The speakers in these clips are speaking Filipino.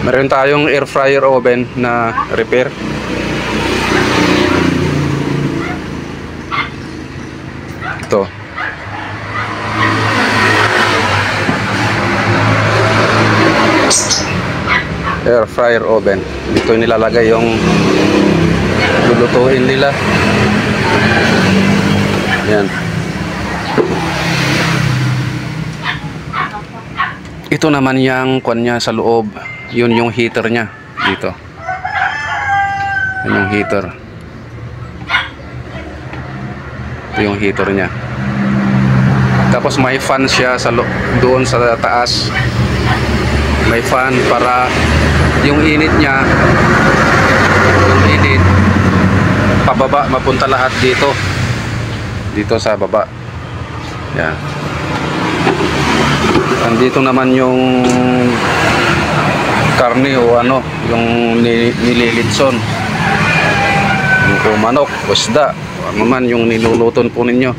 Meron tayong air fryer oven na repair. Ito. Air fryer oven. Dito nilalagay yung lulutuin nila. Yan. Ito naman yung kwan niya sa loob. Yun yung heater niya dito. Yun yung heater. Ito yung heater niya. Tapos may fan siya sa doon sa taas. May fan para yung init niya, yung init pababa, mapunta lahat dito. Dito sa baba. Yan. Andito naman yung karne o ano, yung nililitson. Yung manok, isda, ano man yung niluluton po ninyo.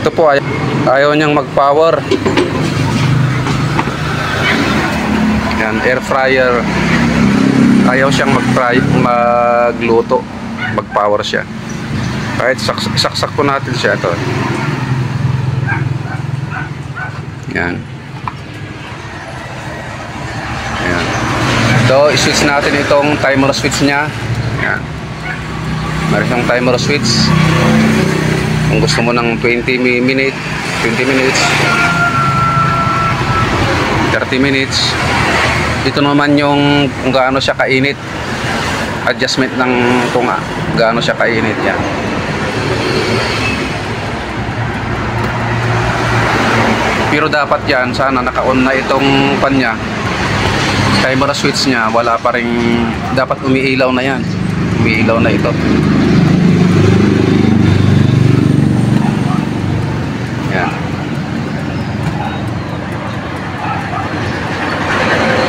Ito po, ayaw niyang mag-power. Yan, air fryer. Ayaw siyang magluto. Mag-power siya. Kahit saksak po natin siya ito. Yan. Yan. So, i-switch natin itong timer switch niya. Yan. Meron siyang timer switch. Kung gusto mo ng 20 minutes, 30 minutes. Ito naman yung kung gaano siya kainit. Adjustment ng kung gaano siya kainit yan. Pero dapat yan, sana naka-on na itong pan niya. Timer switch niya, wala pa rin, dapat umiilaw na yan. Umiilaw na ito. Yan.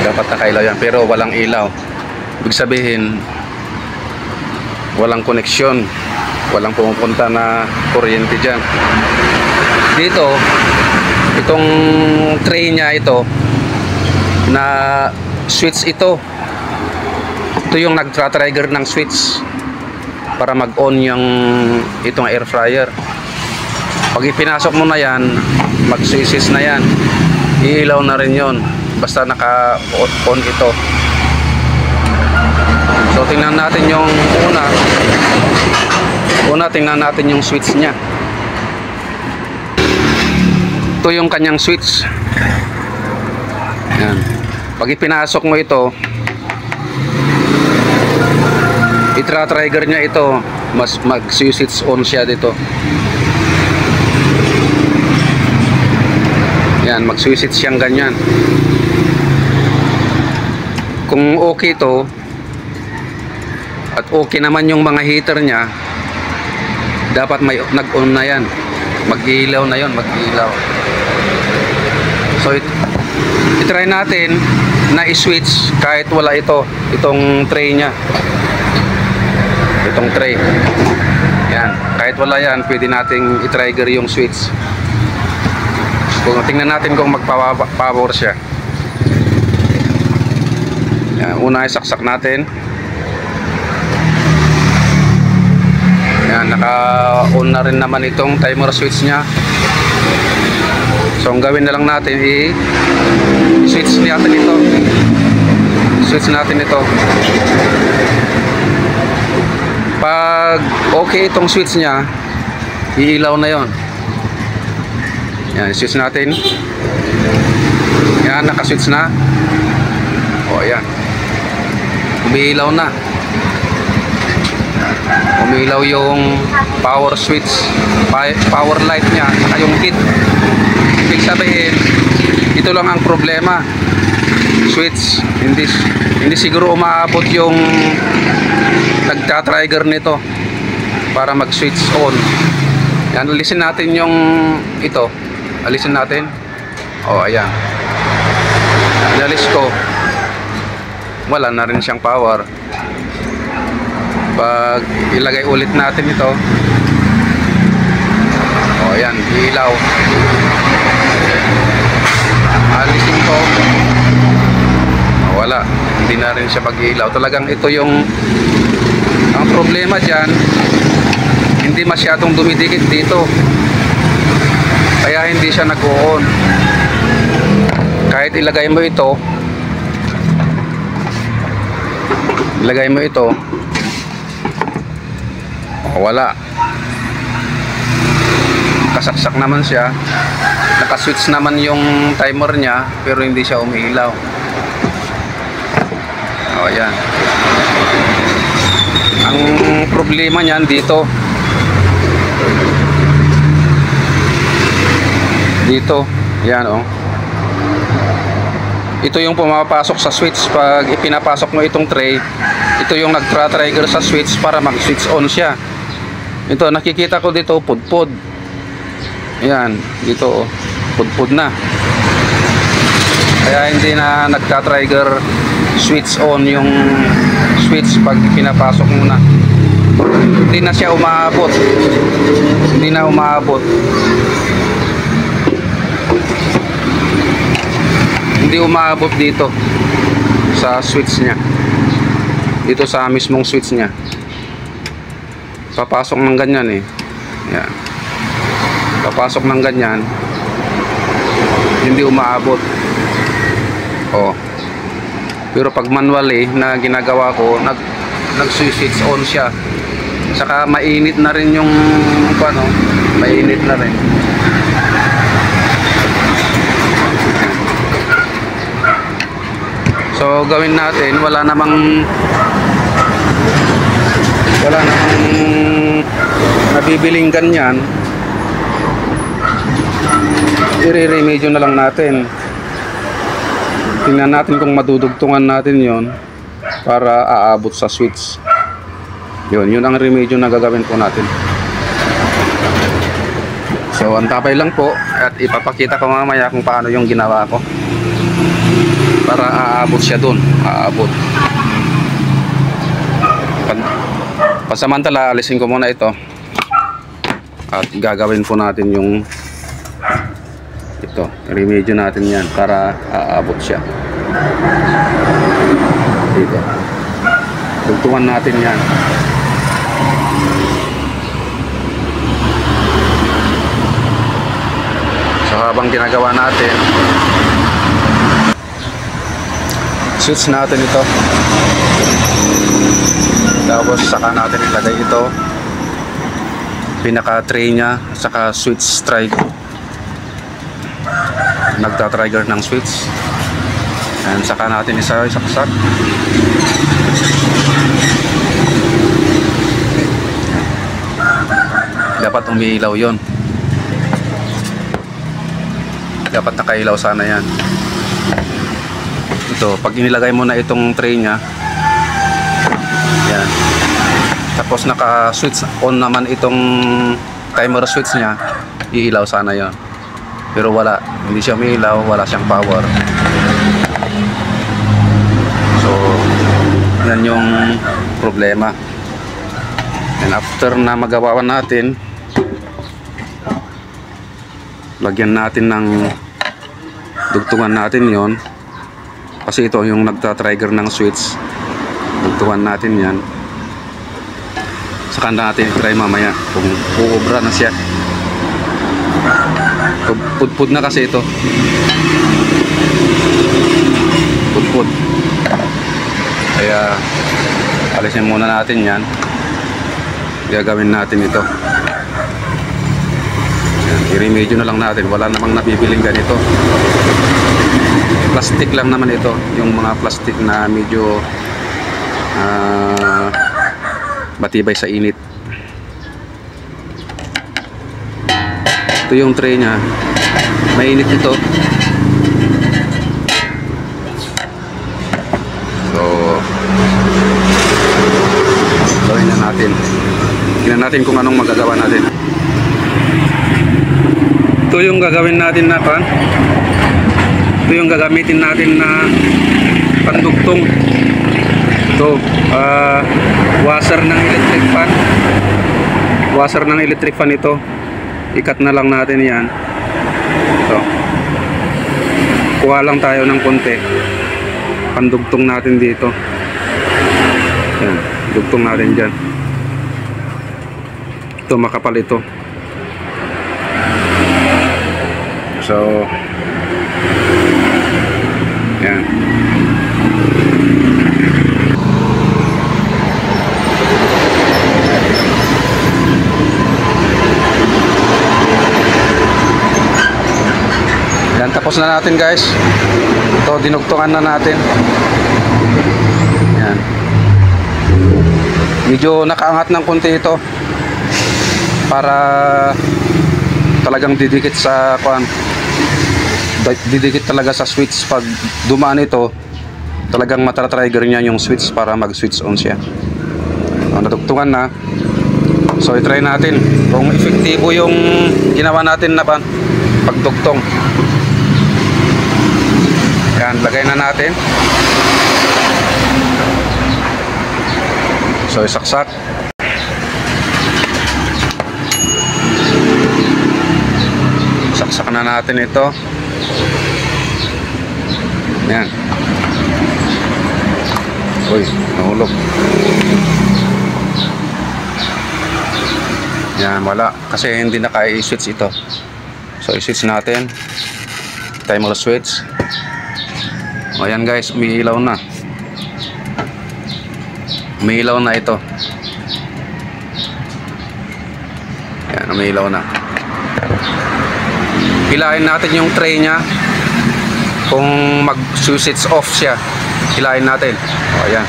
Dapat nakailaw yan, pero walang ilaw. Ibig sabihin, walang koneksyon. Walang pumupunta na kuryente dyan. Dito, itong tray niya ito, na switch ito. Ito yung nagtra-trigger ng switch para mag-on yung itong air fryer. Pag ipinasok mo na yan, mag-switches na yan. Iilaw na rin yon. Basta naka-on ito. So tingnan natin yung tingnan natin yung switch niya. Ito yung kanyang switch. Yan. Pag ipinasok mo ito, itra-trigger niya ito, mas mag-switch on siya dito. Yan, mag-switch siyang ganyan. Kung okay to at okay naman yung mga heater niya, dapat may nag-on na yan. Mag-ilaw na yon, mag-ilaw. So i-try natin na i-switch kahit wala itong tray niya. Itong tray. Yan, kahit wala yan, pwede nating i-trigger yung switch. Kung tingnan natin kung mag-power siya. Yan, una isaksak natin. Yan, naka-on na rin naman itong timer switch niya. So ang gawin na lang natin i-switch natin ito. Switch natin ito. Pag okay itong switch niya, iilaw na yon. Yan, switch natin. Yan, naka-switch na. O, yan. Umiilaw na. Umiilaw yung power switch, power light niya, saka yung heat. Ibig sabihin, ito lang ang problema. Switch, hindi siguro umaabot yung nagta-trigger nito para mag-switch on. Yan, alisin natin yung ito. Alisin natin. O, ayan. Inalis ko. Wala na rin siyang power. Pag ilagay ulit natin ito, o yan, ilaw. Alisin ko. na rin siya mag-ilaw. Talagang ito yung ang problema dyan, hindi masyadong dumidikit dito, kaya hindi siya nag-on. Kahit ilagay mo ito, wala, kasaksak naman siya. Nakaswitch naman yung timer niya pero hindi siya umiilaw. Ayan. Ang problema niyan dito, yan oh. Ito yung pumapasok sa switch. Pag ipinapasok mo itong tray, ito yung nagtra-trigger sa switch para mag-switch on siya. Ito, nakikita ko dito, pudpud. Ayan, dito oh, pudpud na. Kaya hindi na nagtra-trigger switch on yung switch pag pinapasok mo na. Hindi na siya umaabot. Hindi na umaabot. Hindi umaabot dito sa switch niya. Dito sa mismong switch niya. Papasok ng ganyan eh. Yan. Papasok ng ganyan. Hindi umaabot. Oh. Pero pag manually na ginagawa ko, nag-switch on siya. Saka mainit na rin yung ano, mainit na rin. So gawin natin, wala namang nabibiling ganyan. I-remedyo na lang natin. Tingnan natin kung madudugtungan natin yon para aabot sa switch. Yun ang remedyo na gagawin po natin. So antapay lang po at ipapakita ko mamaya kung paano yung ginawa ko para aabot siya dun. Aabot. Pasamantala, alisin ko muna ito at gagawin po natin yung ito, remedyo natin yan para aabot siya dito. Tugtungan natin yan. So habang ginagawa natin, switch natin ito, tapos saka natin ilagay ito, pinaka tray nya, saka switch strike, nagta-trigger ng switch, and saka natin isaksak. Dapat umiilaw yon, dapat nakailaw sana yan. Ito, pag inilagay mo na itong tray nya, yan, tapos naka switch on naman itong timer switch nya, iilaw sana yon. Pero wala, hindi siya umiilaw, wala siyang power. So yan yung problema. And after na magawa natin, lagyan natin ng dugtungan natin yon, kasi ito yung nagta-trigger ng switch. Dugtungan natin yan, saka natin try mamaya kung uubra na siya. Pudpud na kasi ito, pudpud, kaya alisin muna natin yan. Gagawin natin ito, i-remedyo na lang natin. Wala namang nabibiling ganito, plastic lang naman ito, yung mga plastic na medyo matibay sa init. Ito yung tray nya, mainit ito. So gawin na natin, tingnan natin kung anong magagawa natin. Ito yung gagawin natin na pan, ito yung gagamitin natin na pandugtong. Ito, washer ng electric fan, washer ng electric fan ito. Ikat na lang natin yan. Ito, kuha lang tayo ng konti pandugtong natin dito. Yan, dugtong natin dyan. Ito, makapal ito. So, yan. Yan, tapos na natin guys. Ito, dinugtungan na natin. Yan. Medyo nakaangat ng konti ito para talagang didikit sa didikit talaga sa switch. Pag dumaan ito, talagang matatrigger niya yung switch para mag switch on siya. Nadugtungan na. So i-try natin kung epektibo yung ginawa natin na pagdugtong. Yan, lagay na natin. So isaksak. Saksak na natin ito. Yan. Uy, nahulog. Yan, wala. Kasi hindi na kaya i-switch ito. So i-switch natin. Timer switch. O yan guys, umiilaw na. Umiilaw na ito. Yan, umiilaw na. Hilahin natin yung tray nya. Kung mag-switch off siya, hilahin natin. O yan.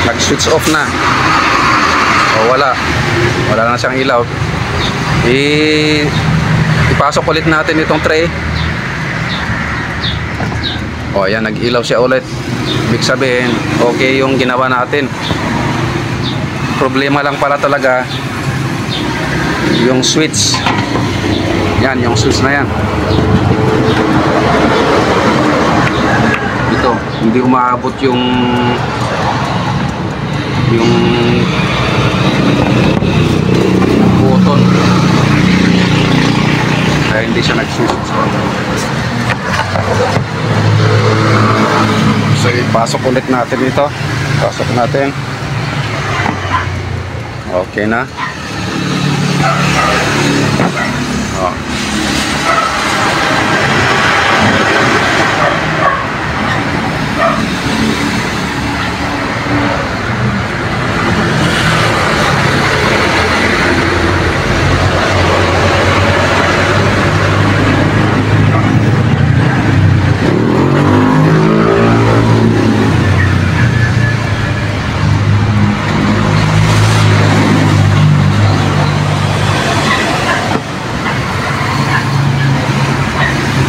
Nag-switch off na. O wala. Wala na siyang ilaw. Ipasok ulit natin itong tray. O ayan, nag-ilaw siya ulit. Ibig sabihin, okay yung ginawa natin. Problema lang pala talaga yung switch. Yan, yung switch na yan. Ito, hindi umaabot yung button. Kaya hindi siya nag-switch. So ipasok ulit natin ito. Pasok natin. Okay na. Oh.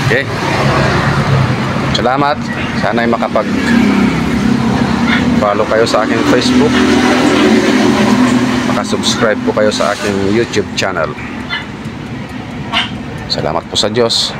Okay. Salamat. Sana ay makapag-follow kayo sa aking Facebook. Maka-subscribe po kayo sa aking YouTube channel. Salamat po sa Diyos.